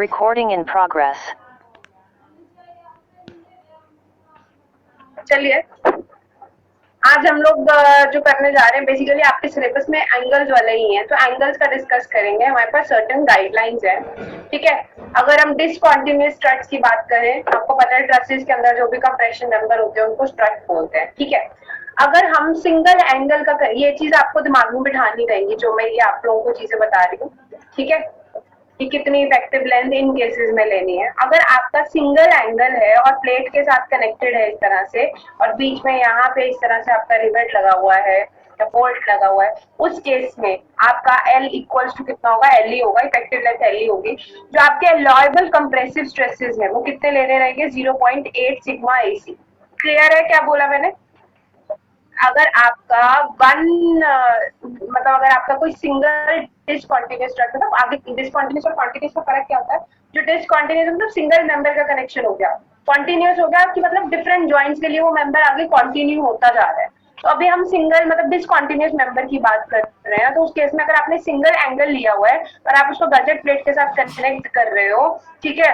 Recording in progress. चलिए आज हम लोग जो करने जा रहे हैं बेसिकली आपके सिलेबस में एंगल्स वाले ही हैं, तो एंगल्स का डिस्कस करेंगे। हमारे पास सर्टेन गाइडलाइंस है, ठीक है। अगर हम डिसकंटिन्यूअस स्ट्रट्स की बात करें, आपको पता है ट्रसेस के अंदर जो भी कंप्रेशन मेंबर होते हैं उनको स्ट्रट बोलते हैं, ठीक है। अगर हम सिंगल एंगल का ये चीज आपको दिमाग में बिठानी रहेगी, जो मैं ये आप लोगों को चीजें बता रही हूँ, ठीक है, कि कितनी इफेक्टिव लेंथ इन केसेस में लेनी है। अगर आपका सिंगल एंगल है और प्लेट के साथ कनेक्टेड है इस तरह से, और बीच में यहाँ पे इस तरह से आपका रिवेट लगा हुआ है या बोल्ट लगा हुआ है, उस केस में आपका L इक्वल्स टू कितना होगा, L ही होगा, इफेक्टिव लेंथ L ही होगी। जो आपके अलाउएबल कंप्रेसिव स्ट्रेसेस है वो कितने लेने रहेंगे, 0.8 सिग्मा AC। क्लियर है क्या बोला मैंने? अगर आपका मतलब अगर आपका कोई सिंगल डिसकंटिन्यूअस स्ट्रट, मतलब आगे डिसकंटिन्यूअस और कॉन्टिन्यूअस का फर्क क्या होता है? जो डिसकंटिन्यूअस मतलब सिंगल मेंबर का कनेक्शन हो गया, कॉन्टिन्यूअस हो गया कि मतलब डिफरेंट जॉइंट्स के लिए वो मेंबर आगे कंटिन्यू होता जा रहा है। तो अभी हम सिंगल मतलब डिसकंटिन्यूअस मेंबर की बात कर रहे हैं, तो उस केस में अगर आपने सिंगल एंगल लिया हुआ है और आप उसको गजेट प्लेट के साथ कनेक्ट कर रहे हो, ठीक है,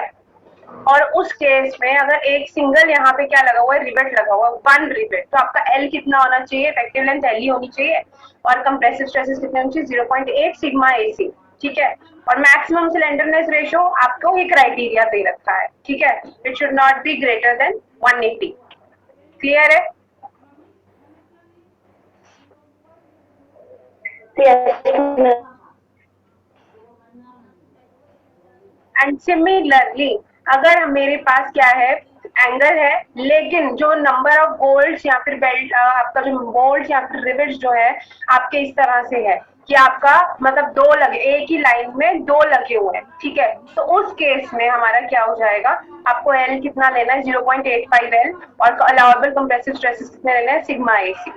और उस केस में अगर एक सिंगल यहाँ पे क्या लगा हुआ है, रिवेट लगा हुआ है, वन रिवेट, तो आपका L कितना होना चाहिए, इफेक्टिव लेंथ L ही होनी चाहिए, और कंप्रेसिव स्ट्रेसेस कितने होने चाहिए, 0.8 सिग्मा AC, ठीक है। और मैक्सिमम सिलेंडरनेस रेशियो आपको ये क्राइटेरिया दे रखा है, ठीक है, it should not be greater than 180। Clear है? एंड सिमिलरली अगर मेरे पास क्या है, एंगल है, लेकिन जो नंबर ऑफ बोल्ट्स या फिर बेल्ट आपका जो बोल्ट या फिर रिवेट्स जो है आपके इस तरह से है कि आपका मतलब दो लगे, एक ही लाइन में दो लगे हुए हैं, ठीक है, तो उस केस में हमारा क्या हो जाएगा, आपको L कितना लेना है, 0.85 L, और अलाउएबल कंप्रेसिव स्ट्रेसेस कितने लेने हैं, सिग्मा AC,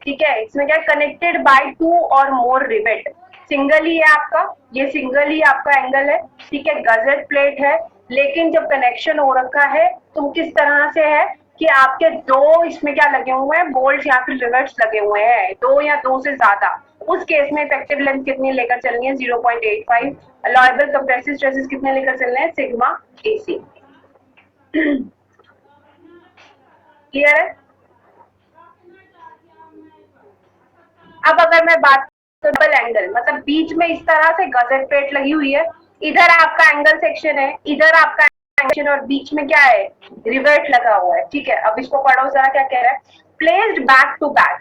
ठीक है। इसमें क्या कनेक्टेड बाय 2 और मोर रिवेट, सिंगल ही है आपका, ये सिंगल ही आपका एंगल है, ठीक है, गजेट प्लेट है, लेकिन जब कनेक्शन हो रखा है तो किस तरह से है कि आपके दो इसमें क्या लगे हुए हैं, बोल्ट या फिर रिवेट्स लगे हुए हैं, दो या दो से ज्यादा। उस केस में इफेक्टिव लेंथ कितनी लेकर चलनी है, 0.85। अलाउएबल कंप्रेसिव स्ट्रेसेस कितने लेकर चलने हैं, सिग्मा AC। क्लियर है? अब अगर मैं बात डबल एंगल, मतलब बीच में इस तरह से गजेट प्लेट लगी हुई है, इधर आपका एंगल सेक्शन है, इधर आपका सेक्शन, और बीच में क्या है, रिवेट लगा हुआ है, ठीक है। अब इसको पढ़ो जरा, क्या कह रहा है, प्लेस्ड बैक टू बैक,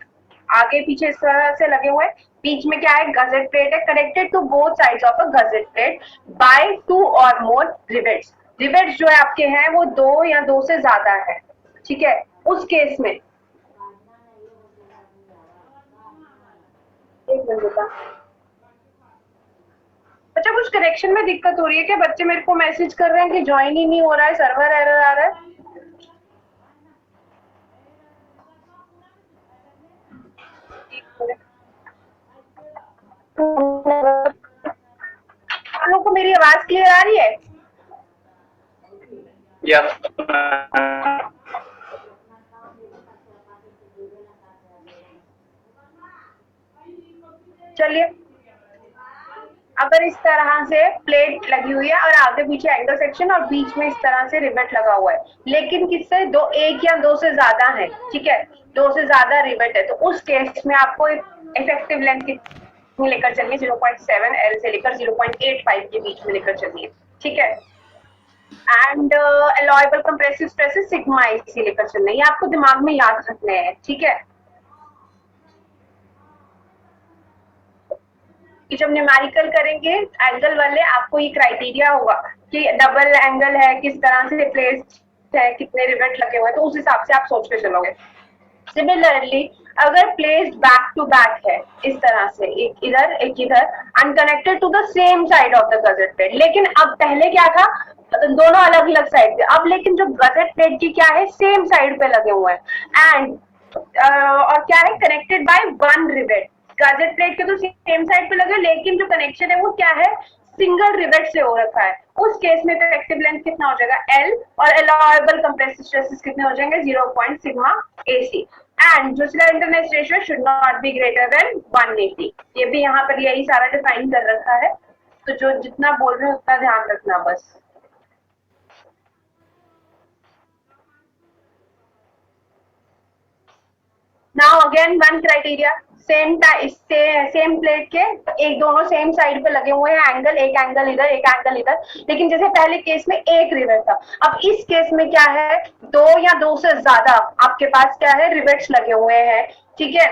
आगे पीछे इस तरह से लगे हुए, बीच में क्या है, गजेट प्लेट है, connected to both sides of a gusset plate by 2 और मोर रिवेट्स। रिवेट्स जो है आपके हैं वो दो या दो से ज्यादा है, ठीक है। उस केस में एक मिनट बच्चा, कुछ कनेक्शन में दिक्कत हो रही है क्या? बच्चे मेरे को मैसेज कर रहे हैं कि ज्वाइन ही नहीं हो रहा है, सर्वर एरर आ रहा है। आप लोग को मेरी आवाज क्लियर आ रही है? चलिए, अगर इस तरह से प्लेट लगी हुई है और आगे पीछे एंगल सेक्शन और बीच में इस तरह से रिवेट लगा हुआ है, लेकिन किससे दो, एक या दो से ज्यादा है, ठीक है, दो से ज्यादा रिवेट है, तो उस केस में आपको इफेक्टिव लेंथ कितनी लेकर चलनी है, 0.7 L से लेकर 0.85 के बीच में लेकर चलनी है, ठीक है। And allowable compressive stresses sigma AC लेकर चलना है, ये आपको दिमाग में याद रखने हैं, ठीक है। कि जब न्यूमेरिकल करेंगे एंगल वाले, आपको ये क्राइटेरिया होगा कि डबल एंगल है, किस तरह से प्लेस्ड है, कितने रिवेट लगे हुए हैं, तो उस हिसाब से आप सोच के चलोगे। सिमिलरली अगर प्लेस्ड बैक टू बैक है इस तरह से, एक इधर एक इधर, unconnected to the same side of the gusset plate, लेकिन अब पहले क्या था, दोनों अलग अलग साइड पे, अब लेकिन जो गजेट प्लेट की क्या है, सेम साइड पे लगे हुए हैं, एंड और क्या है, connected by one rivet. Gazette plate के तो सेम साइड पे लगे, लेकिन जो कनेक्शन है वो क्या है, सिंगल रिवेट से हो रखा है। उस केस में इफेक्टिव लेंथ कितना हो जाएगा, L, और अलाउएबल कंप्रेसिव स्ट्रेसेस कितने हो जाएंगे, 0. Sigma AC। एंड जो slenderness ratio should not be greater than 180। ये भी यहाँ पर यही सारा डिफाइन कर रखा है, तो जो जितना बोल रहे हैं उतना ध्यान रखना बस। Now again one criteria, same plate के एक दोनों सेम साइड पे लगे हुए हैं एंगल, एक एंगल इधर एक एंगल इधर, लेकिन जैसे पहले केस में एक रिवेट था, अब इस केस में क्या है, दो या दो से ज्यादा आपके पास क्या है, रिवेट्स लगे हुए हैं, ठीक है,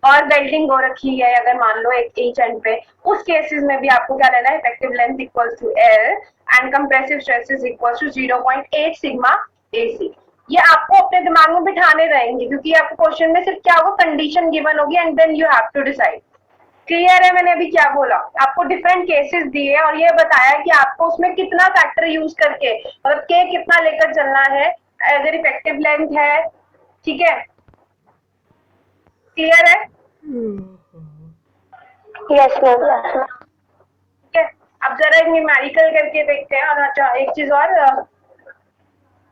और वेल्डिंग हो रखी है अगर मान लो एक ईच एंड पे, उस केसेस में भी आपको क्या लेना है, effective length equal to L and compressive stress is equal to 0.8 sigma AC. ये आपको अपने दिमाग में बिठाने रहेंगे क्योंकि आपको क्वेश्चन में सिर्फ क्या होगा, कंडीशन गिवन होगी and then you have to decide. Clear है मैंने अभी क्या बोला, आपको डिफरेंट केसेस दिए और ये बताया कि आपको उसमें कितना फैक्टर यूज करके, मतलब के कितना लेकर चलना है, अगर इफेक्टिव लेंथ है, ठीक है, क्लियर है? Yes ma'am. ठीक है, अब जरा एक न्यूमेरिकल करके देखते हैं। और अच्छा एक चीज और,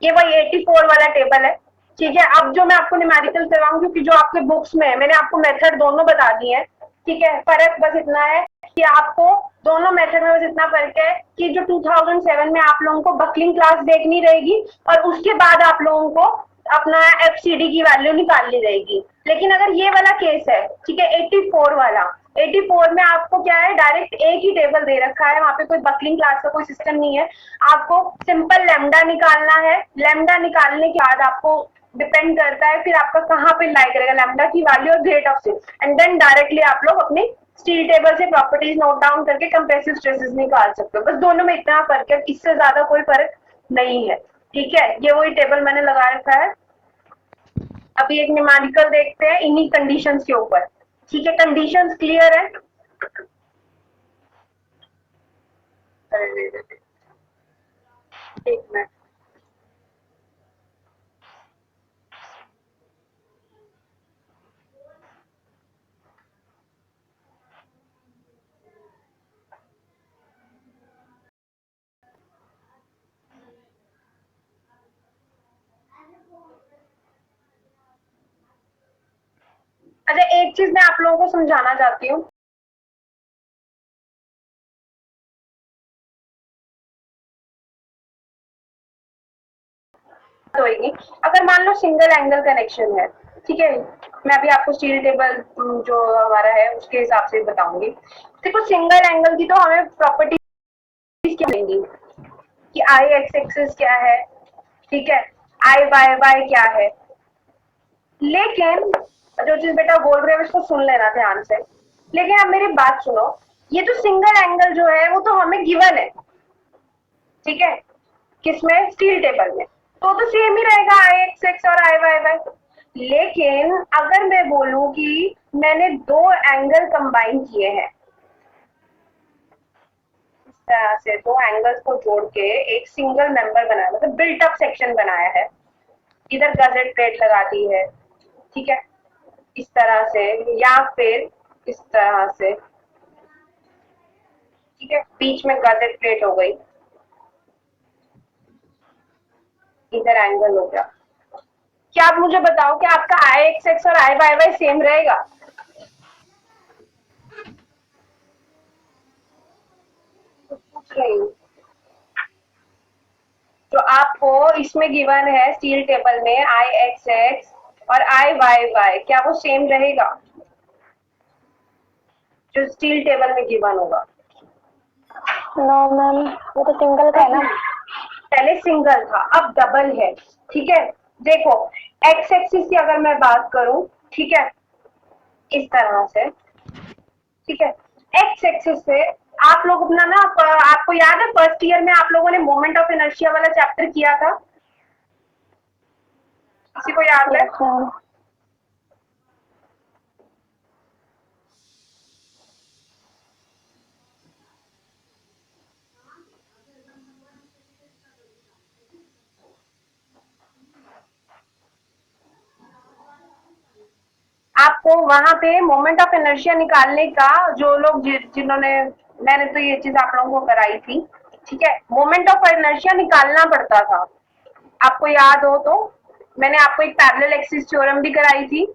ये वही 84 वाला टेबल है, ठीक है। अब जो मैं आपको न्यूमेरिकल करवाऊँ, क्योंकि जो आपके बुक्स में है मैंने आपको मेथड दोनों बता दिए हैं, ठीक है, फर्क बस इतना है कि आपको दोनों मेथड में बस इतना फर्क है कि जो 2007 में आप लोगों को बकलिंग क्लास देखनी रहेगी और उसके बाद आप लोगों को अपना एफसीडी की वैल्यू निकालनी रहेगी। लेकिन अगर ये वाला केस है, ठीक है, 84 वाला, 84 में आपको क्या है, डायरेक्ट एक ही टेबल दे रखा है, वहां पे कोई बकलिंग क्लास का कोई सिस्टम नहीं है, आपको सिंपल लेमडा निकालना है। लेमडा निकालने के बाद आपको डिपेंड करता है फिर आपका कहाँ पे लाई करेगा लेमडा की वैल्यू और grade of six, and then directly आप लोग अपनी स्टील टेबल से प्रॉपर्टीज नोट डाउन करके कंप्रेसिव स्ट्रेसेस निकाल सकते हो। बस दोनों में इतना फर्क है, इससे ज्यादा कोई फर्क नहीं है, ठीक है। ये वही टेबल मैंने लगा रखा है। अभी एक न्यूमेरिकल देखते हैं इन्हीं कंडीशंस के ऊपर, ठीक है। कंडीशंस क्लियर है? एक मिनट, अच्छा एक चीज मैं आप लोगों को समझाना चाहती हूँ, होगी। अगर मान लो सिंगल एंगल कनेक्शन है, ठीक है, मैं अभी आपको स्टील टेबल जो हमारा है उसके हिसाब से बताऊंगी। देखो सिंगल एंगल की तो हमें प्रॉपर्टीज क्या मिलेंगी कि आई एक्स एक्सिस क्या है, ठीक है, आई वाई वाई क्या है, लेकिन जो चीज बेटा बोल रहे हो इसको सुन लेना ध्यान से। लेकिन अब मेरी बात सुनो, ये जो सिंगल एंगल जो है वो तो हमें गिवन है, ठीक है, किसमें, स्टील टेबल में, तो सेम ही रहेगा आई एक्स एक्स और आई वाई वाई। लेकिन अगर मैं बोलूं कि मैंने दो एंगल कंबाइन किए हैं, इस तरह से दो एंगल्स को जोड़ के एक सिंगल मेंबर बनाया, मतलब बिल्ट अप सेक्शन बनाया है, इधर गजेट प्लेट लगा दी है, ठीक है, इस तरह से, या फिर इस तरह से, ठीक है, बीच में गजेट प्लेट हो गई, इधर एंगल हो गया। क्या आप मुझे बताओ कि आपका आई एक्स एक्स और आई वाई वाई सेम रहेगा? पूछ रही हूँ, जो आपको इसमें गिवन है स्टील टेबल में आई एक्स एक्स और आई वाई वाई, क्या वो सेम रहेगा जो स्टील टेबल में गिवन होगा? नो मैम, वो तो सिंगल का है ना। पहले सिंगल था अब डबल है, ठीक है। देखो एक्स एक्सिस की अगर मैं बात करूं, ठीक है, इस तरह से, ठीक है, एक्स एक्सिस से आप लोग अपना ना, आपको याद है फर्स्ट ईयर में आप लोगों ने मोमेंट ऑफ इनर्शिया वाला चैप्टर किया था, किसी को याद है? Yes ma'am. आपको वहां पे मोमेंट ऑफ इनर्शिया निकालने का जो लोग जिन्होंने, मैंने तो ये चीज आप लोगों को कराई थी, ठीक है, मोमेंट ऑफ इनर्शिया निकालना पड़ता था, आपको याद हो तो। मैंने आपको एक पैरेलल एक्सिस थ्योरम भी कराई थी,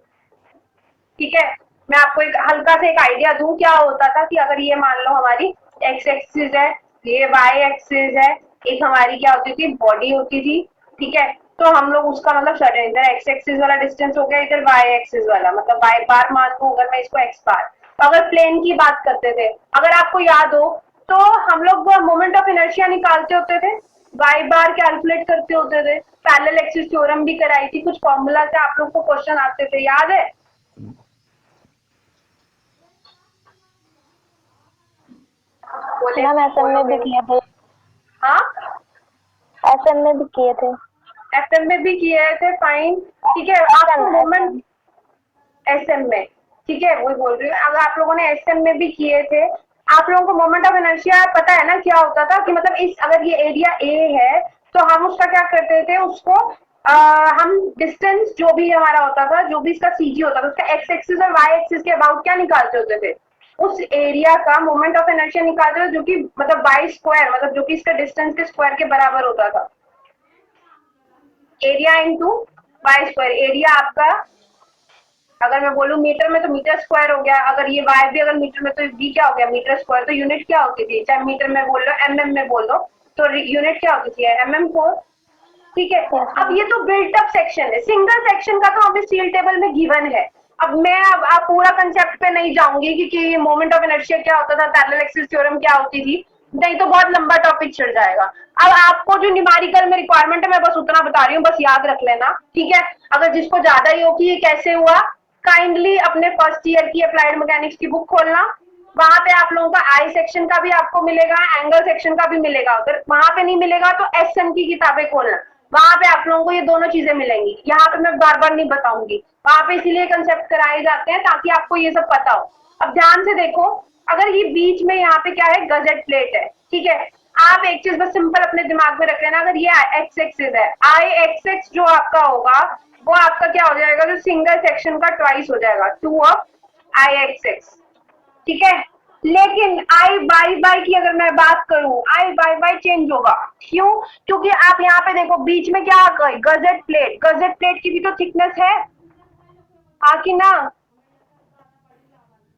ठीक है। मैं आपको एक हल्का से एक आइडिया दूं, क्या होता था कि अगर ये मान लो हमारी एक्स एक्सिस है, ये वाई एक्सिस है, एक हमारी क्या होती थी, बॉडी होती थी, ठीक है। तो हम लोग उसका मतलब सर्टेन, इधर एक्स एक्सिस वाला डिस्टेंस हो गया, इधर वाई एक्सिस वाला, मतलब वाई बार मान लूं अगर मैं इसको एक्स बार। तो अगर प्लेन की बात करते थे, अगर आपको याद हो तो हम लोग मोमेंट ऑफ इनर्शिया निकालते होते थे, वाई बार कैलकुलेट करते होते थे, पैरेलल एक्सिस थ्योरम भी कराई थी, कुछ फॉर्मूला से आप लोग को क्वेश्चन आते थे, याद है? बोले मैम एसएम में भी किए थे, हाँ, एसएम में भी किए थे। एफएम में भी किए थे, फाइन, ठीक है। आपको मोमेंट एसएम में, ठीक है, वही बोल रही हूँ, अगर आप लोगों ने एसएम में भी किए थे, आप लोगों को मोमेंट ऑफ इनर्शिया पता है ना क्या होता था, कि मतलब इस अगर ये एरिया ए है तो हम उसका क्या करते थे, उसको हम डिस्टेंस जो भी हमारा होता था, जो भी इसका सीजी होता था, उसका एक्स एक्सिस और वाई एक्सिस के अबाउट क्या निकालते होते थे, उस एरिया का मोमेंट ऑफ इनर्शिया निकालते थे, जो कि मतलब वाई स्क्वायर, मतलब जो कि इसका डिस्टेंस के स्क्वायर के बराबर होता था। Area into Y square, area आपका अगर मैं बोलूं मीटर में तो मीटर स्क्वायर हो गया, अगर ये वाई भी अगर मीटर में तो बी क्या हो गया, मीटर स्क्वायर। तो यूनिट क्या होती थी, चाहे मीटर में बोल लो एमएम में बोल लो, तो यूनिट क्या होती थी, mm4, ठीक है। अब ये तो बिल्ट अप सेक्शन है, सिंगल सेक्शन का तो हमें स्टील टेबल में गिवन है। अब मैं अब आप पूरा कंसेप्ट पे नहीं जाऊंगी कि मोमेंट ऑफ इनर्शिया क्या होता था, पैरेलल एक्सिस थ्योरम क्या होती थी, नहीं तो बहुत लंबा टॉपिक चल जाएगा। अब आपको जो न्यूमेरिकल में रिक्वायरमेंट है मैं बस उतना बता रही हूँ, बस याद रख लेना, ठीक है। अगर जिसको ज्यादा ही हो कि ये कैसे हुआ, काइंडली अपने फर्स्ट ईयर की अप्लाइड मैकेनिक्स की बुक खोलना, वहां पे आप लोगों का आई सेक्शन का भी आपको मिलेगा, एंगल सेक्शन का भी मिलेगा, उधर वहां पे नहीं मिलेगा तो एसएम की किताबें खोलना, वहां पे आप लोगों को ये दोनों चीजें मिलेंगी। यहाँ पे मैं बार बार नहीं बताऊंगी, वहां पे इसीलिए कंसेप्ट कराए जाते हैं ताकि आपको ये सब पता हो। अब ध्यान से देखो, अगर ये बीच में यहाँ पे क्या है, गजेट प्लेट है, ठीक है। आप एक चीज बस सिंपल अपने दिमाग में रख लेना, अगर ये एक्स एक्सिस है, आई एक्स एक्स जो आपका होगा वो आपका क्या हो जाएगा, जो सिंगल सेक्शन का ट्वाइस हो जाएगा, 2 ऑफ आई एक्स एक्स, ठीक है। लेकिन आई बाई बाई की अगर मैं बात करूं, आई बाई बाई चेंज होगा, क्यों? क्योंकि आप यहाँ पे देखो बीच में क्या आ गई, गजेट प्लेट, गजेट प्लेट की भी तो थिकनेस है, हाँ कि ना,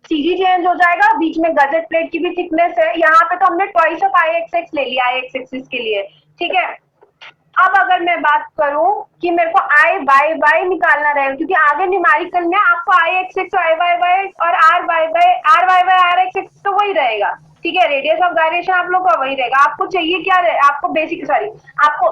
सीधी चेंज हो जाएगा, बीच में गजेट प्लेट की भी थिकनेस है, यहाँ पे तो हमने twice of I x x ले लिया आई एक्स एक्सिस के लिए, ठीक है। अब अगर मैं बात करूं कि मेरे को आई बाई बाई निकालना रहेगा, क्योंकि आगे न्यूमेरिकल में आपको I x X I Y Y और R Y Y R x X तो वही रहेगा, ठीक है। रेडियस ऑफ गायरेशन आप लोग का वही रहेगा, आपको चाहिए क्या रहे, आपको बेसिक सॉरी आपको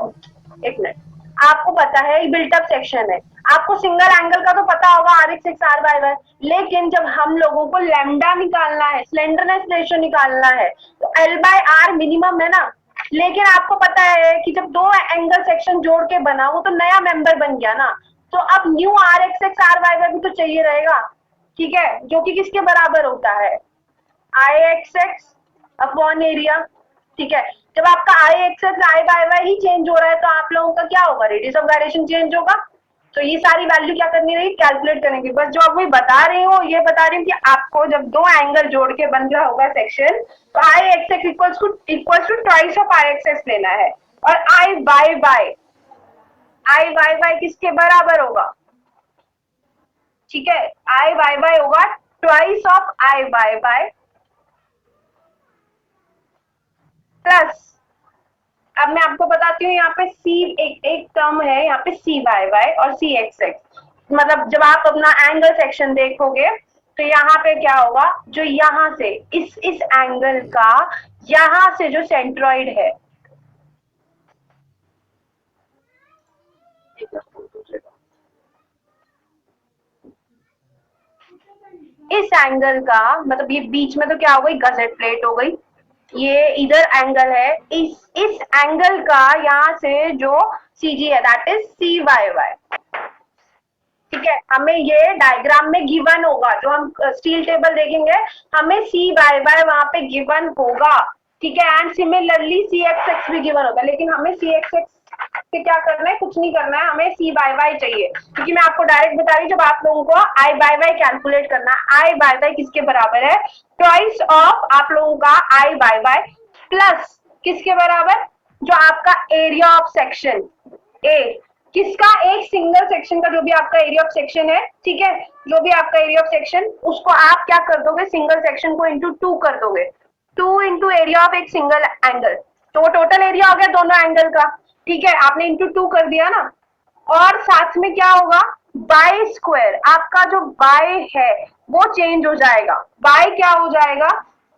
एक मिनट, आपको पता है बिल्ट अप सेक्शन है, आपको सिंगल एंगल का तो पता होगा R x X R Y Y, लेकिन जब हम लोगों को लैम्डा निकालना है, स्लेंडरनेस रेशियो निकालना है, तो एल बाय आर मिनिमम है ना। लेकिन आपको पता है कि जब दो एंगल सेक्शन जोड़ के बना वो तो नया मेंबर बन गया ना, तो अब new R x X R Y Y भी तो चाहिए रहेगा, ठीक है, जो कि किसके बराबर होता है, I x x upon area, ठीक है। जब आपका I x X I Y Y ही चेंज हो रहा है तो आप लोगों का क्या होगा, रेडियस ऑफ गायरेशन चेंज होगा। तो ये सारी वैल्यू क्या करनी रहेगी, कैलकुलेट करने की, बस जो आप वही बता रही हूँ ये बता रही हूँ कि आपको जब दो एंगल जोड़ के बन रहा होगा सेक्शन, तो I x x equals to twice of I x x लेना है, और आई वाई वाई किसके बराबर होगा, ठीक है, आई वाई वाई होगा twice of I Y Y plus, अब मैं आपको बताती हूँ यहाँ पे सी एक टर्म है, यहाँ पे सी वाई वाई और सी एक्स एक्स, मतलब जब आप अपना एंगल सेक्शन देखोगे तो यहाँ पे क्या होगा, जो यहाँ से इस एंगल का यहाँ से जो सेंट्रॉइड है, इस एंगल का मतलब ये बीच में तो क्या हो गई, गजेट प्लेट हो गई, ये इधर एंगल है, इस एंगल का यहाँ से जो सीजी है that is C Y Y, ठीक है। हमें ये डायग्राम में गिवन होगा, जो हम स्टील टेबल देखेंगे हमें सी वाई वाई वहां पे गिवन होगा, ठीक है। And similarly C X X भी गिवन होगा, लेकिन हमें सी एक्स एक्स से क्या करना है, कुछ नहीं करना है, हमें सी वाई वाई चाहिए, क्योंकि मैं आपको डायरेक्ट बता रही हूँ, जब आप लोगों को आई वाई वाई कैलकुलेट करना है, आई वाई वाई किसके बराबर है, ट्वाइस ऑफ आप लोगों का आई वाई वाई प्लस किसके बराबर, जो आपका एरिया ऑफ सेक्शन ए, किसका, एक सिंगल सेक्शन का जो भी आपका एरिया ऑफ सेक्शन है, ठीक है, जो भी आपका एरिया ऑफ सेक्शन उसको आप क्या कर दोगे, सिंगल सेक्शन को इंटू 2 कर दोगे, 2 इंटू एरिया ऑफ एक सिंगल एंगल, तो वो टोटल एरिया हो गया दोनों एंगल का, ठीक है, आपने इंटू 2 कर दिया ना, और साथ में क्या होगा, बाय स्क्वायर, आपका जो बाय है वो चेंज हो जाएगा, बाय क्या हो जाएगा,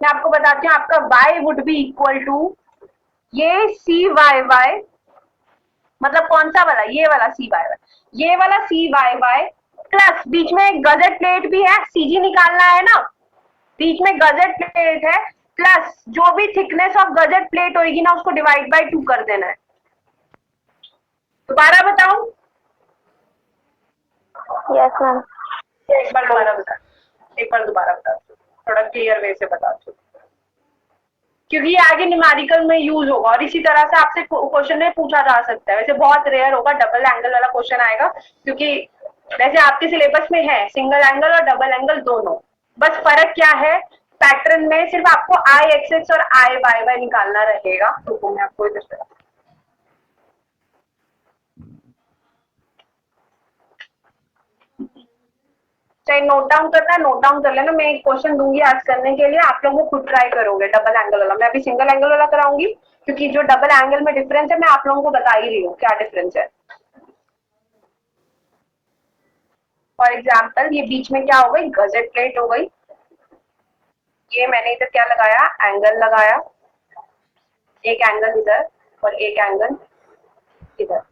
मैं आपको बताती हूँ, आपका by would be equal to ये सी वाई वाई, मतलब कौन सा वाला, ये वाला सी वाई वाई, ये वाला सी वाई वाई प्लस बीच में एक गजेट प्लेट भी है, सीजी निकालना है ना, बीच में गजेट प्लेट है, प्लस जो भी थिकनेस ऑफ गजेट प्लेट होगी ना उसको डिवाइड बाय 2 कर देना है। दोबारा बताऊं? Yes ma'am. एक बार दोबारा बता, एक बार दोबारा बता, थोड़ा क्लियर वे से बता दो, क्योंकि ये आगे न्यूमेरिकल में यूज होगा, और इसी तरह से आपसे क्वेश्चन में पूछा जा सकता है, वैसे बहुत रेयर होगा डबल एंगल वाला क्वेश्चन आएगा, क्योंकि वैसे आपके सिलेबस में है सिंगल एंगल और डबल एंगल दोनों, बस फर्क क्या है पैटर्न में, सिर्फ आपको आई एक्स और आई वाई वाई निकालना रहेगा। तो मैं आपको इधर चाहे नोट डाउन करना है नोट डाउन कर लेना, मैं एक क्वेश्चन दूंगी आज करने के लिए, आप लोग वो खुद ट्राई करोगे डबल एंगल वाला, मैं अभी सिंगल एंगल वाला कराऊंगी, क्योंकि जो डबल एंगल में डिफरेंस है मैं आप लोगों को बता ही रही हूँ क्या डिफरेंस है। फॉर एग्जाम्पल ये बीच में क्या हो गई, गजेट प्लेट हो गई, ये मैंने इधर क्या लगाया, एंगल लगाया, एक एंगल इधर और एक एंगल इधर।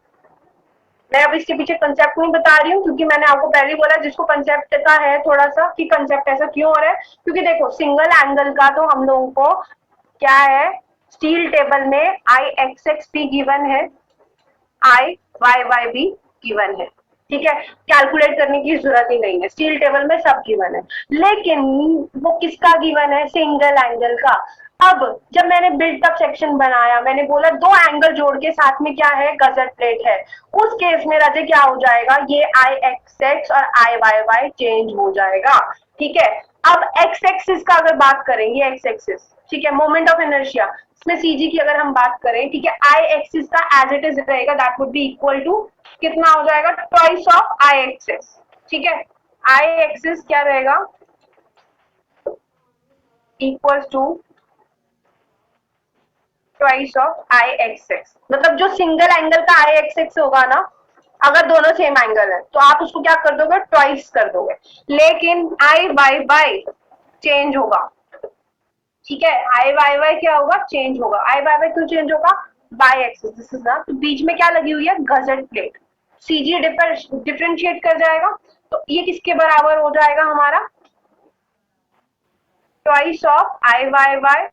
मैं अब इसके पीछे कंसेप्ट नहीं बता रही हूँ, क्योंकि मैंने आपको पहले बोला जिसको कंसेप्ट का है थोड़ा सा कि कंसेप्ट ऐसा क्यों हो रहा है, क्योंकि देखो सिंगल एंगल का तो हम लोगों को क्या है, स्टील टेबल में आई एक्स एक्स भी गिवन है, आई वाई वाई भी गिवन है, ठीक है, कैलकुलेट करने की जरूरत ही नहीं है, स्टील टेबल में सब गिवन है, लेकिन वो किसका गिवन है, सिंगल एंगल का। अब जब मैंने बिल्ट अप सेक्शन बनाया, मैंने बोला दो एंगल जोड़ के साथ में क्या है, गजट प्लेट है, उस केस में राजे क्या हो जाएगा, ये आई एक्स एक्स और आई वाई वाई चेंज हो जाएगा, ठीक है। अब एक्स एक्सिस का अगर बात करें, ये एक्स एक्सिस, ठीक है, मोमेंट ऑफ इनर्शिया, इसमें सीजी की अगर हम बात करें, ठीक है, आई एक्सिस का एज इट इज रहेगा, that would be equal to कितना हो जाएगा, ट्वाइस ऑफ आई एक्सिस, ठीक है, आई एक्सिस क्या रहेगा, equals to twice of I x X, मतलब जो सिंगल एंगल का आई एक्स एक्स होगा ना, अगर दोनों सेम एंगल है तो आप उसको क्या कर दोगे, ट्वाइस कर दोगे, लेकिन आई वाई वाई चेंज होगा, ठीक है, आई वाई वाई क्या होगा, चेंज होगा, आई वाई वाई क्यों चेंज होगा, बाय एक्सिस, दिस इज ना, तो बीच में क्या लगी हुई है, गजेट प्लेट, सीजी डिफरेंशिएट कर जाएगा, तो ये किसके बराबर हो जाएगा हमारा, twice of I Y y,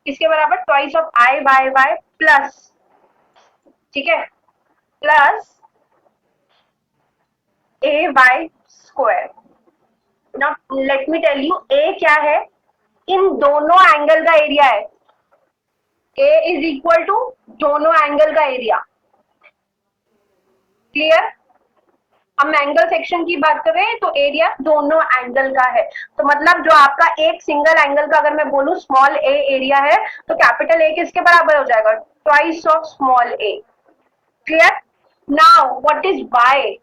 किसके बराबर, twice of I Y Y plus, ठीक है, plus A y square. Now let me tell you, A क्या है, इन दोनों एंगल का एरिया है, ए इज इक्वल टू दोनों एंगल का एरिया, क्लियर। हम एंगल सेक्शन की बात कर रहे हैं तो एरिया दोनों एंगल का है, तो मतलब जो आपका एक सिंगल एंगल का अगर मैं बोलूं स्मॉल ए एरिया है, तो कैपिटल ए किसके बराबर हो जाएगा, twice of small A, clear. Now what is by,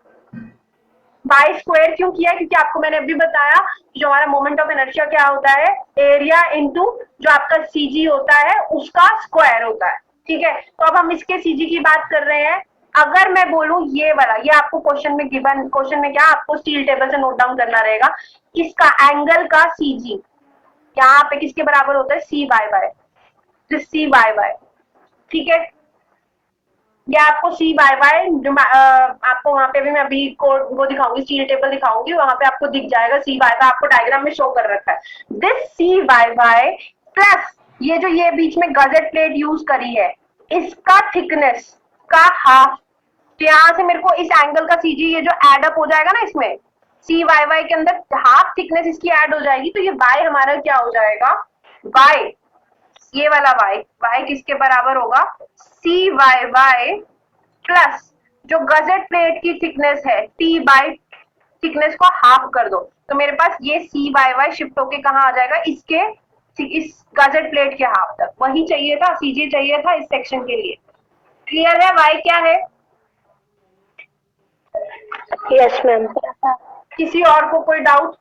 bye square क्यों किया, क्योंकि आपको मैंने अभी बताया जो हमारा मोमेंट ऑफ इनर्शिया क्या होता है, एरिया इनटू जो आपका सीजी होता है उसका स्क्वायर होता है, ठीक है। तो अब हम इसके सीजी की बात कर रहे हैं, अगर मैं बोलूं ये वाला, ये आपको क्वेश्चन में गिवन, क्वेश्चन में क्या आपको स्टील टेबल से नोट डाउन करना रहेगा, इसका एंगल का सीजी यहाँ पे किसके बराबर होता है, सी वाई वाई, सी वाई वाई, ठीक है। ये आपको सी वाई वाई आपको वहां पे भी मैं अभी कोड वो दिखाऊंगी, स्टील टेबल दिखाऊंगी, वहां पे आपको दिख जाएगा सी वाई वाई, आपको डायग्राम में शो कर रखा है, this C Y Y plus ये जो ये बीच में गजेट प्लेट यूज करी है इसका थिकनेस का हाफ, तो यहाँ से मेरे को इस एंगल का सीजी ये जो एड अप हो जाएगा ना, इसमें सी वाई वाई के अंदर हाफ थिकनेस इसकी ऐड हो जाएगी, तो ये वाई हमारा क्या हो जाएगा, वाई, ये वाला वाई, वाई किसके बराबर होगा, सी वाई वाई प्लस जो गजेट प्लेट की थिकनेस है टी बाई थिकनेस को हाफ कर दो, तो मेरे पास ये सी वाई वाई शिफ्ट होके कहाँ आ जाएगा, इसके इस गजेट प्लेट के हाफ तक, वही चाहिए था, सीजे चाहिए था इस सेक्शन के लिए, क्लियर है, वाई क्या है। Yes ma'am. किसी और को कोई डाउट,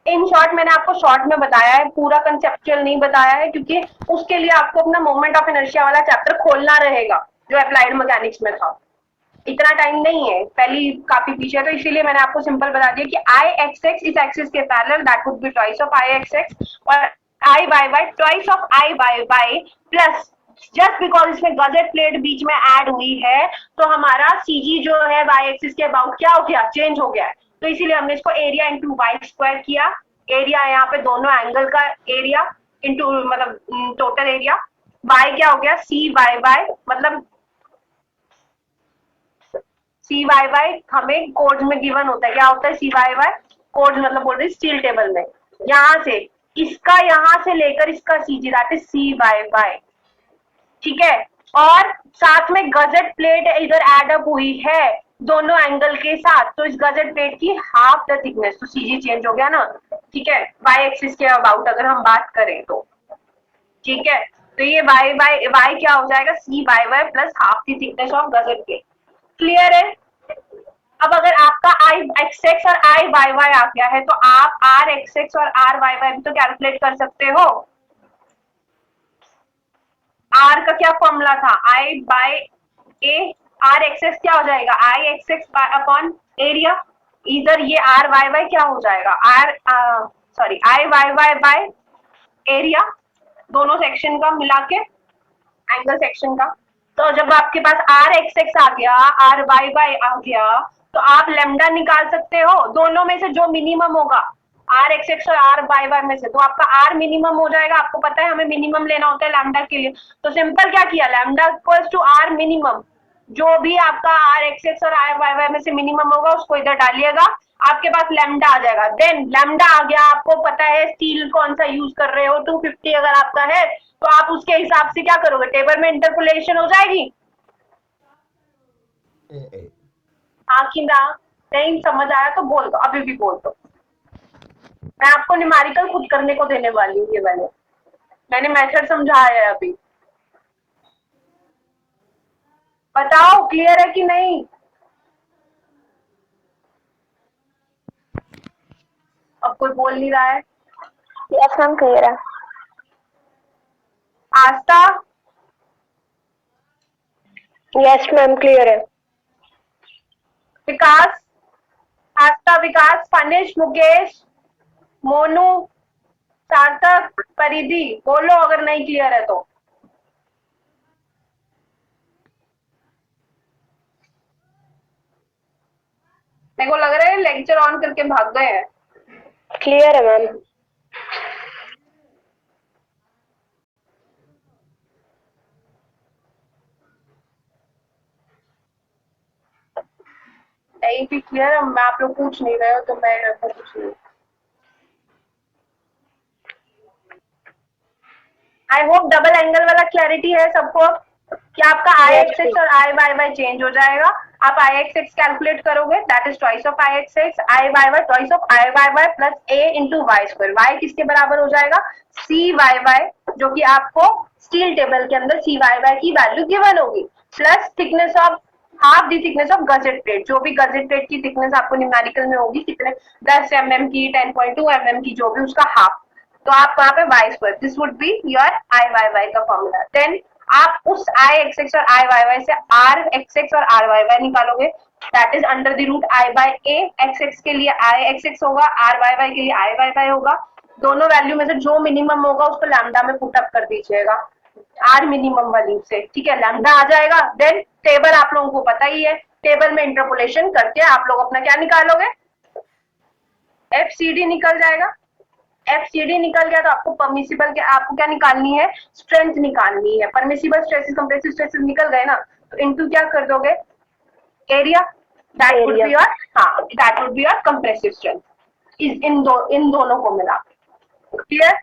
इन शॉर्ट मैंने आपको शॉर्ट में बताया है, पूरा कंसेप्चुअल नहीं बताया है, क्योंकि उसके लिए आपको अपना मोमेंट ऑफ इनर्शिया वाला चैप्टर खोलना रहेगा जो अप्लाइड मैकेनिक्स में था। इतना टाइम नहीं है, पहली काफी पीछे है, तो इसीलिए मैंने आपको सिंपल बता दिया कि आई एक्स एक्स इस एक्सिस के parallel, that would be twice of I x x, और I Y Y twice of I Y Y plus, just because इसमें गजेट प्लेट बीच में ऐड हुई है तो हमारा सीजी जो है वाई एक्सिस के अबाउट क्या हो गया, चेंज हो गया है, तो इसीलिए हमने इसको एरिया इंटू वाई स्क्वायर किया। एरिया यहाँ पे दोनों एंगल का एरिया इंटू मतलब टोटल एरिया, वाई क्या हो गया सी वाई वाई, मतलब सी वाई वाई हमें कोड्स में गिवन होता है, क्या होता है सी वाई वाई, कोड्स मतलब बोल रही स्टील टेबल में, यहां से इसका यहां से लेकर इसका CG that is C Y Y, ठीक है। और साथ में गजेट प्लेट इधर एड अप हुई है दोनों एंगल के साथ, तो इस गजेट प्लेट की हाफ द थिकनेस, तो सीजी चेंज हो गया ना, ठीक है, वाई एक्सिस के अबाउट अगर हम बात करें तो, ठीक है। तो ये वाई वाई वाई क्या हो जाएगा C Y Y plus half the thickness of gusset plate, clear है। अब अगर आपका आई एक्स एक्स और आई वाई वाई आ गया है तो आप आर एक्स एक्स और आर वाई वाई भी तो कैलकुलेट कर सकते हो। आर का क्या फॉर्मूला था, I by A, r x x क्या हो जाएगा I x x upon area, इधर ये आर वाई वाई क्या हो जाएगा r sorry I Y y by area, दोनों सेक्शन का मिला के एंगल सेक्शन का। तो जब आपके पास आर एक्स एक्स आ गया, आर वाई वाई आ गया, तो आप लेमडा निकाल सकते हो दोनों में से जो मिनिमम होगा, आर एक्स एक्स और आर वाई वाई में से, तो आपका आर मिनिमम हो जाएगा, आपको पता है हमें मिनिमम लेना होता है लैम्डा के लिए, तो सिंपल क्या किया lambda equals to R minimum, जो भी आपका आर एक्स एक्स और आर वाई वाई में से मिनिमम होगा उसको इधर डालिएगा, आपके पास लैम्डा आ जाएगा। देन लैम्डा आ गया, आपको पता है स्टील कौन सा यूज कर रहे हो 250 अगर आपका है, तो आप उसके हिसाब से क्या करोगे, टेबल में इंटरपोलेशन हो जाएगी। हाँ कि ना, नहीं समझ आया तो बोल दो, अभी भी बोल दो, मैं आपको न्यूमेरिकल खुद करने को देने वाली हूँ, ये मैंने मेथड समझाया है अभी, बताओ क्लियर है कि नहीं। अब कोई बोल नहीं रहा है। यस मैम क्लियर है। आस्था, यस मैम क्लियर है। विकास, आस्था, विकास, फनिश, मुकेश, मोनू, सार्थक, परिधि, बोलो अगर नहीं क्लियर है तो। मेरे को लग रहा है लेक्चर ऑन करके भाग गए हैं। क्लियर है मैम। नहीं भी क्लियर है, मैं आप लोग पूछ नहीं रहे हो तो मैं ऐसा कुछ नहीं। आई होप डबल एंगल वाला क्लैरिटी है सबको, कि आपका आई एक्स एक्स और आई वाई वाई चेंज हो जाएगा, आप आई एक्स एक्स कैलकुलेट करोगे that is twice of I x X, I Y Y twice of I Y Y plus A into Y square, Y किसके बराबर हो जाएगा C Y Y, जो कि आपको स्टील टेबल के अंदर सी वाई वाई की वैल्यू गिवन होगी, plus thickness of half the thickness of gusset plate, जो भी गजेट प्लेट की थिकनेस आपको न्यूमेरिकल में होगी कितने 10 mm की 10.2 mm की, जो भी उसका हाफ, तो आप वहां पे Y square, this would be your I Y Y का फॉर्मूला। देन आप उस आई एक्स एक्स और आई वाई वाई से आर एक्स एक्स और आर वाई वाई निकालोगे, that is under the root I by A, X X के लिए I x X होगा, आर वाई वाई के लिए आई वाई वाई होगा, दोनों वैल्यू में से जो मिनिमम होगा उसको लैम्डा में पुट अप कर दीजिएगा आर मिनिमम वैल्यू से, ठीक है, लैम्डा आ जाएगा। देन टेबल आप लोगों को पता ही है, टेबल में इंटरपोलेशन करके आप लोग अपना क्या निकालोगे, एफ सी डी निकल जाएगा, एफ सी डी निकल गया तो आपको परमिसिबल के आपको क्या निकालनी है, स्ट्रेंथ निकालनी है, परमिसिबल स्ट्रेसेस कंप्रेसिव स्ट्रेसेस निकल गए ना, तो इनटू क्या कर दोगे area, that would be your, हाँ that would be your compressive strength, इस इन दोनों को मिला, क्लियर।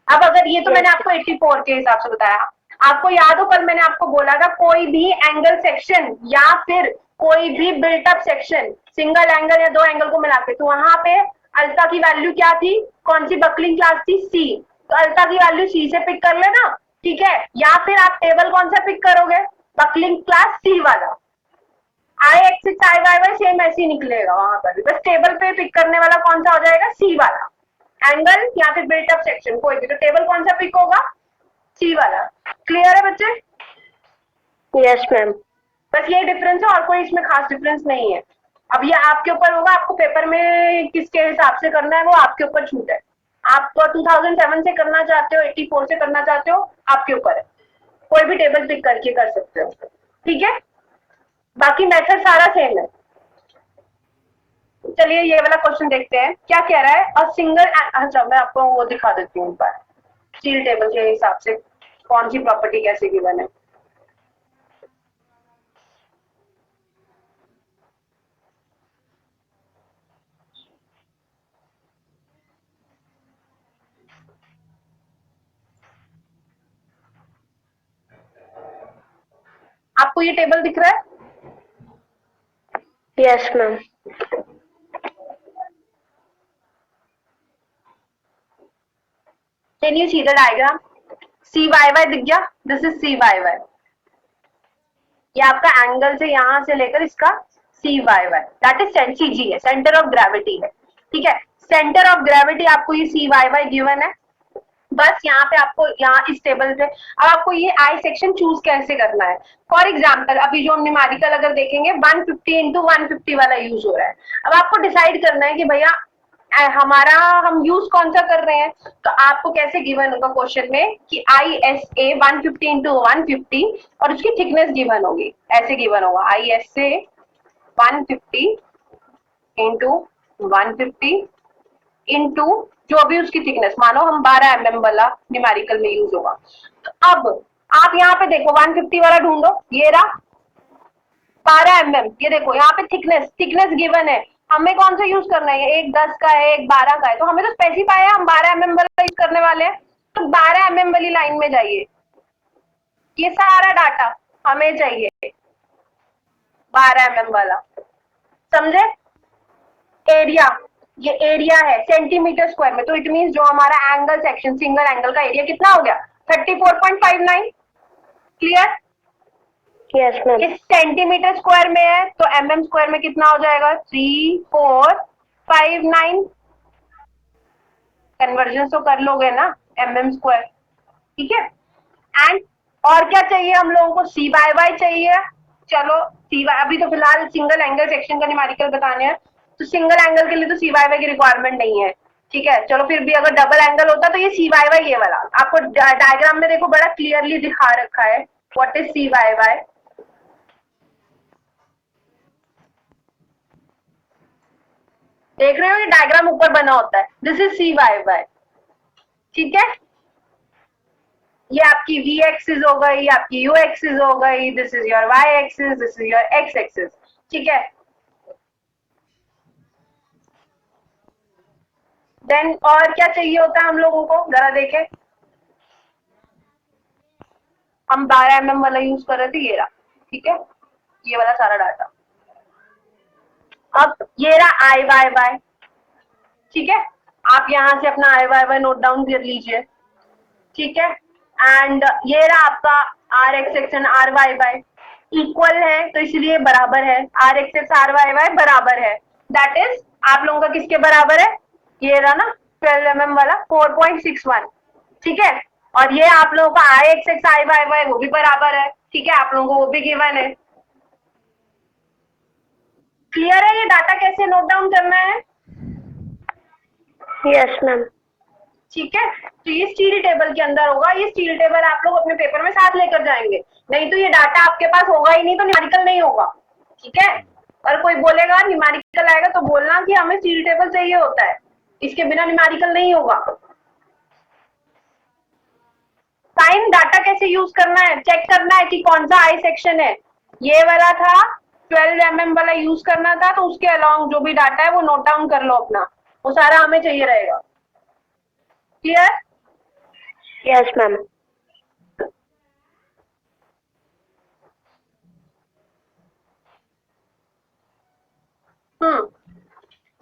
अब अगर ये तो मैंने आपको 84 के हिसाब से बताया, आपको याद हो कल मैंने आपको बोला था कोई भी एंगल सेक्शन या फिर कोई भी बिल्टअप सेक्शन सिंगल एंगल या दो एंगल को मिला के, तो वहां पे अल्फा की वैल्यू क्या थी, कौन सी बकलिंग क्लास थी सी, तो अल्फा की वैल्यू सी से पिक कर लेना, ठीक है, या फिर आप टेबल कौन सा पिक करोगे बकलिंग क्लास सी वाला, आई एक्सिस आई वाई वाई सेम ऐसे ही निकलेगा वहां पर भी, बस टेबल पे पिक करने वाला कौन सा हो जाएगा, सी वाला एंगल या फिर बिल्ट अप सेक्शन कोई भी, तो टेबल कौन सा पिक होगा, सी वाला। क्लियर है बच्चे? Yes ma'am. बस ये डिफरेंस है और कोई इसमें खास डिफरेंस नहीं है। अब ये आपके ऊपर होगा, आपको पेपर में किसके हिसाब से करना है वो आपके ऊपर छूट है। आप 2007 से करना चाहते हो, 84 से करना चाहते हो, आपके ऊपर है। कोई भी टेबल पिक करके कर सकते हो, ठीक है। बाकी मेथड सारा सेम है। चलिए ये वाला क्वेश्चन देखते हैं क्या कह रहा है। अ सिंगल, अच्छा मैं आपको वो दिखा देती हूँ पर स्टील टेबल के हिसाब से कौन सी प्रॉपर्टी कैसे गिवन है। आपको ये टेबल दिख रहा है? Yes ma'am. Can you see the diagram? C Y y दिख गया, this is C Y y. ये आपका एंगल से यहां से लेकर इसका C Y y, that is C G है, सेंटर ऑफ ग्रेविटी है, ठीक है। सेंटर ऑफ ग्रेविटी आपको ये सी वाई वाई गिवन है। बस यहाँ पे आपको यहाँ इस टेबल पे अब आपको ये आई सेक्शन चूज कैसे करना है। फॉर एग्जाम्पल अभी जो हम न्यूमेरिकल अगर देखेंगे 150 इंटू 150 वाला यूज हो रहा है। अब आपको डिसाइड करना है कि भैया हमारा हम यूज कौन सा कर रहे हैं। तो आपको कैसे गिवन होगा क्वेश्चन में कि आई एस ए 150 इंटू 150 और उसकी थिकनेस गिवन होगी, ऐसे गिवन होगा I S A 150 into 150 into जो भी उसकी थिकनेस, मानो हम 12 mm वाला न्यूमेरिकल में यूज होगा। तो अब आप यहाँ पे देखो 150 वाला ढूंढो, ये रहा 12 mm, ये देखो यहाँ पे थिकनेस थिकनेस गिवन है। हमें कौन सा यूज करना है, एक 10 का है एक 12 का है, तो हमें तो स्पेसिफाई है हम 12 mm वाला यूज करने वाले हैं। तो 12 mm वाली लाइन में जाइए, ये सारा डाटा हमें चाहिए 12 mm वाला, समझे। एरिया, ये एरिया है सेंटीमीटर स्क्वायर में, तो इट मीन जो हमारा एंगल सेक्शन सिंगल एंगल का एरिया कितना हो गया 34.59। क्लियर? Yes ma'am. इस सेंटीमीटर स्क्वायर में है तो mm स्क्वायर में कितना हो जाएगा 3459। कन्वर्जन तो कर लोगे ना mm स्क्वायर, ठीक है। एंड और क्या चाहिए हम लोगों को, सी वाई वाई चाहिए। चलो सी वाई, अभी तो फिलहाल सिंगल एंगल सेक्शन का न्यूमेरिकल बताने हैं, तो सिंगल एंगल के लिए तो सी वाई वाई की रिक्वायरमेंट नहीं है, ठीक है। चलो फिर भी अगर डबल एंगल होता तो ये सी वाई वाई ये वाला आपको डायग्राम में देखो बड़ा क्लियरली दिखा रखा है what is C Y Y. देख रहे हो ये डायग्राम ऊपर बना होता है, this is C Y Y, ठीक है। ये आपकी v एक्सिस हो गई, आपकी u एक्सिस हो गई, this is your y axis, this is your x axis, ठीक है। देन और क्या चाहिए होता है हम लोगों को, जरा देखें। हम 12 mm वाला यूज कर रहे थे, ये रहा, ठीक है, ये वाला सारा डाटा। अब ये रहा आई वाई वाई, ठीक है। आप यहां से अपना I Y Y note down कर लीजिए, ठीक है। एंड ये रहा आपका R X section R Y Y equal है, तो इसलिए बराबर है, R x X R Y Y बराबर है। दैट इज आप लोगों का किसके बराबर है, ये रहा ना 12 mm वाला 4.61, ठीक है। और ये आप लोगों का आई x X I Y Y वो भी बराबर है, ठीक है, आप लोगों को वो भी गिवन है। क्लियर है ये डाटा कैसे नोट डाउन करना है? Yes ma'am. ठीक है, तो ये स्टील टेबल के अंदर होगा। ये स्टील टेबल आप लोग अपने पेपर में साथ लेकर जाएंगे, नहीं तो ये डाटा आपके पास होगा ही नहीं तो न्यूमेरिकल नहीं होगा, ठीक है। और कोई बोलेगा न्यूमेरिकल आएगा तो बोलना कि हमें स्टील टेबल चाहिए होता है, इसके बिना न्यूमेरिकल नहीं होगा। साइन डाटा कैसे यूज करना है, चेक करना है कि कौन सा आई सेक्शन है। ये वाला था 12 mm वाला यूज करना था, तो उसके अलॉन्ग जो भी डाटा है वो नोट डाउन कर लो अपना, वो सारा हमें चाहिए रहेगा। क्लियर? Yes ma'am.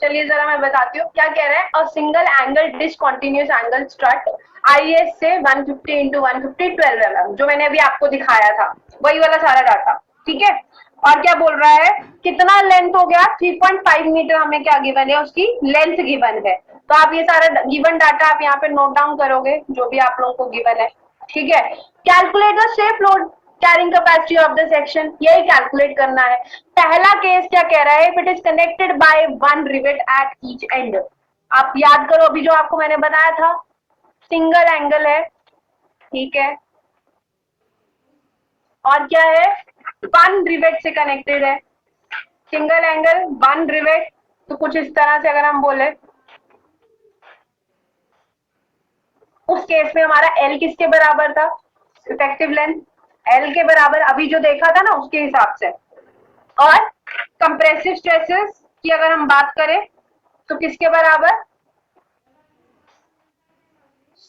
चलिए जरा मैं बताती हूँ क्या कह रहा है। A single angle discontinuous angle strut IS से 150 इंटू 150 12 mm, जो मैंने अभी आपको दिखाया था वही वाला सारा डाटा, ठीक है। और क्या बोल रहा है, कितना लेंथ हो गया, 3.5 मीटर हमें क्या गिवन है, उसकी लेंथ गिवन है। तो आप ये सारा गिवन डाटा आप यहाँ पे नोट डाउन करोगे, जो भी आप लोगों को गिवन है, ठीक है। Calculate the shape load carrying capacity of the section, यही कैलकुलेट करना है। पहला केस क्या कह रहा है, if it is connected by one rivet at each and. आप याद करो अभी जो आपको मैंने बताया था, सिंगल एंगल है, ठीक है, और क्या है, वन रिवेट से कनेक्टेड है, सिंगल एंगल वन रिवेट। तो कुछ इस तरह से अगर हम बोले, उस केस में हमारा एल किसके बराबर था, इफेक्टिव लेंथ एल के बराबर, अभी जो देखा था ना उसके हिसाब से। और कंप्रेसिव स्ट्रेसेस की अगर हम बात करें तो किसके बराबर,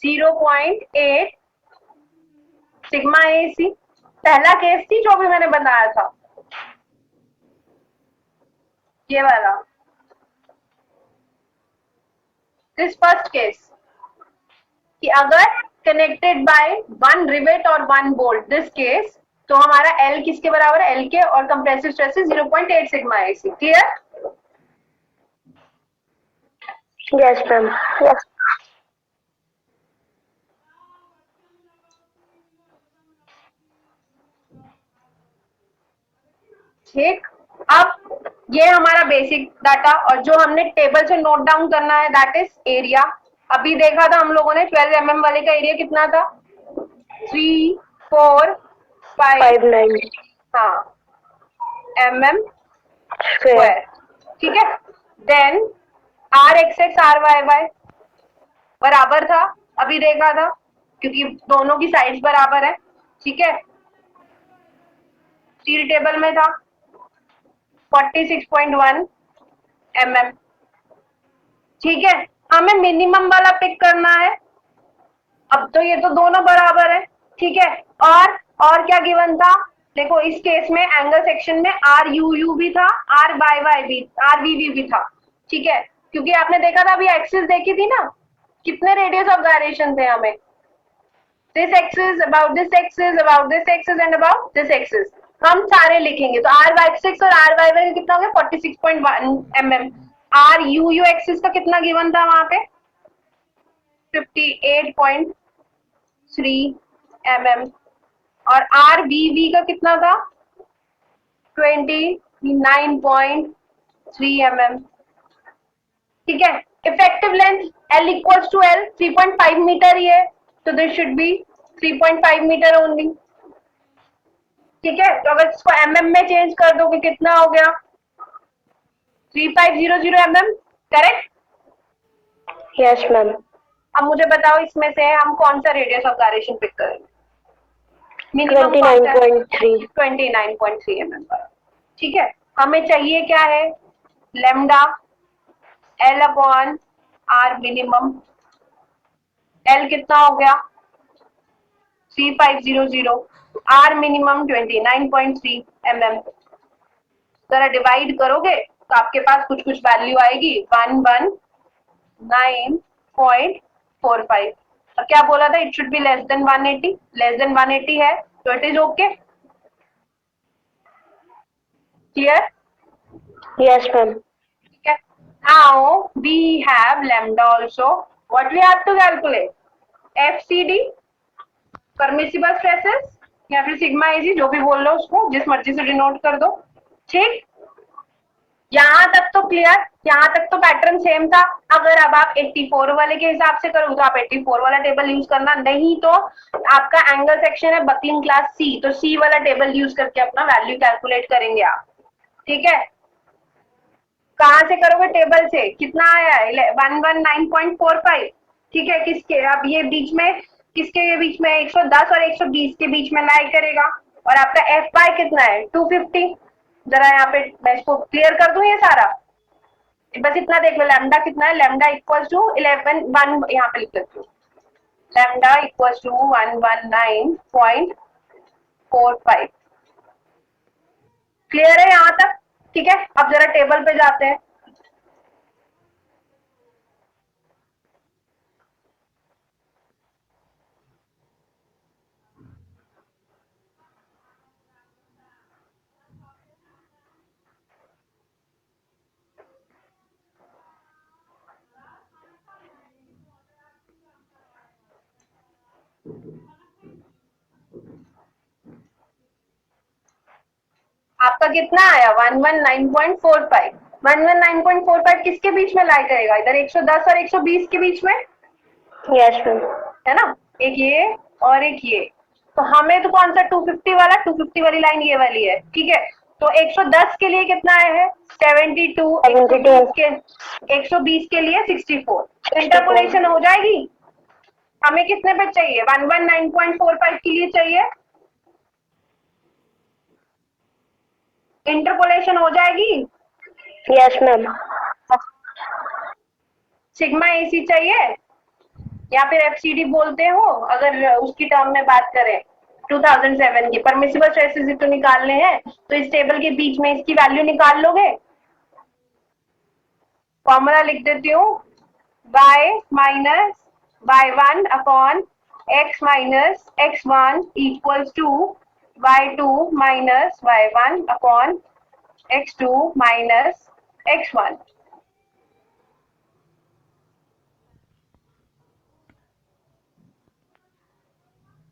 0.8 सिग्मा ए सी। पहला केस थी जो भी मैंने बताया था, ये वाला, दिस फर्स्ट केस, कि अगर कनेक्टेड बाय वन रिवेट और वन बोल्ट, दिस केस, तो हमारा एल किसके बराबर है, एल के, और कंप्रेसिव स्ट्रेस 0.8 सिग्मा ए सी। क्लियर? Yes ma'am. यस। ठीक, अब ये हमारा बेसिक डाटा, और जो हमने टेबल से नोट डाउन करना है दैट इज एरिया। अभी देखा था हम लोगों ने 12 mm वाले का एरिया कितना था, 3, 4, 5, 5, 9 हाँ, mm स्क्वायर। स्क्वायर, ठीक है। Then R x X R Y Y बराबर था, अभी देखा था, क्योंकि दोनों की साइड्स बराबर है, ठीक है। स्टील टेबल में था 46.1 mm, ठीक है। हमें मिनिमम वाला पिक करना है, अब तो ये तो दोनों बराबर है, ठीक है। और क्या गिवन था, देखो इस केस में एंगल सेक्शन में आर यू यू भी था, आर वाई वाई भी, आर वी वी भी था, ठीक है। क्योंकि आपने देखा था अभी एक्सिस देखी थी ना, कितने रेडियस ऑफ गायरेशन थे हमें, this axis about this axis about this axis and about this axis, हम सारे लिखेंगे। तो आर वाई सिक्स और आर वाई वाई कितना हो गया, 46.1 mm। R U U axis का कितना गिवन था वहां पे, 58.3 mm, और आर वी वी का कितना था, 29.3 mm, ठीक है। Effective length L equals to L 3.5 metre ही है, तो this should be 3.5 metre only, ठीक है। तो अगर इसको mm में चेंज कर दोगे कितना हो गया, 3500 mm, करेक्ट। Yes ma'am. अब मुझे बताओ इसमें से हम कौन सा रेडियस ऑफ गायरेशन पिक करेंगे, मिनिमम कौन सा, 29.3। 29.3 mm पर, ठीक है। हमें चाहिए क्या है, lambda L upon R minimum, L कितना हो गया 3500, आर मिनिमम 29.3 mm, जरा डिवाइड करोगे तो आपके पास कुछ कुछ वैल्यू आएगी, 119.45। और क्या बोला था, it should be less than 180, less than 180 है तो it is okay. Clear? Yes ma'am. ठीक है। Now we have lambda also, what we have to calculate, FCD permissible stresses, या फिर सिग्मा एजी, जो भी बोल लो उसको, जिस मर्जी से डिनोट कर दो, ठीक। यहाँ तक तो क्लियर, यहाँ तक तो पैटर्न सेम था। अगर अब आप 84 वाले के हिसाब से करो तो आप 84 वाला टेबल यूज करना, नहीं तो आपका एंगल सेक्शन है बकलिंग क्लास सी, तो सी वाला टेबल यूज करके अपना वैल्यू कैलकुलेट करेंगे आप, ठीक है। कहाँ से करोगे, टेबल से, कितना आया है 119.45, ठीक है। किसके, अब ये बीच में, किसके बीच में, 110 और 120 के बीच में लाई करेगा, और आपका एफ बाय कितना है 250। जरा यहाँ पे मैं इसको क्लियर कर दूं ये सारा, बस इतना देख लो, लैम्डा कितना है, लैम्डा इक्वल टू 11 1, यहाँ पे लिख देती हूँ, लैम्डा इक्वल टू 119.45। क्लियर है यहाँ तक, ठीक है। अब जरा टेबल पे जाते हैं, आपका कितना आया 119.45। 119.45 किसके बीच में लाई करेगा, इधर 110 और 120 के बीच में, यस मैम। है ना, एक ये और एक ये। तो हमें तो कौन सा 250 वाला, 250 वाली लाइन ये वाली है, ठीक है। तो 110 के लिए कितना आया है 72, 120 के 120 के लिए 64। इंटरपोलेशन हो जाएगी। हमें कितने पे चाहिए 119.45 के लिए चाहिए, इंटरपोलेशन हो जाएगी। Yes ma'am. सिग्मा एसी चाहिए या फिर एफसीडी बोलते हो अगर उसकी टर्म में बात करें। 2007 की परमिसिबल स्ट्रेसेस तो निकालने हैं, तो इस टेबल के बीच में इसकी वैल्यू निकाल लोगे। फॉर्मूला लिख देती हूँ, y minus y1 upon x minus x1 equals to y2 minus y1 upon x2 minus x1।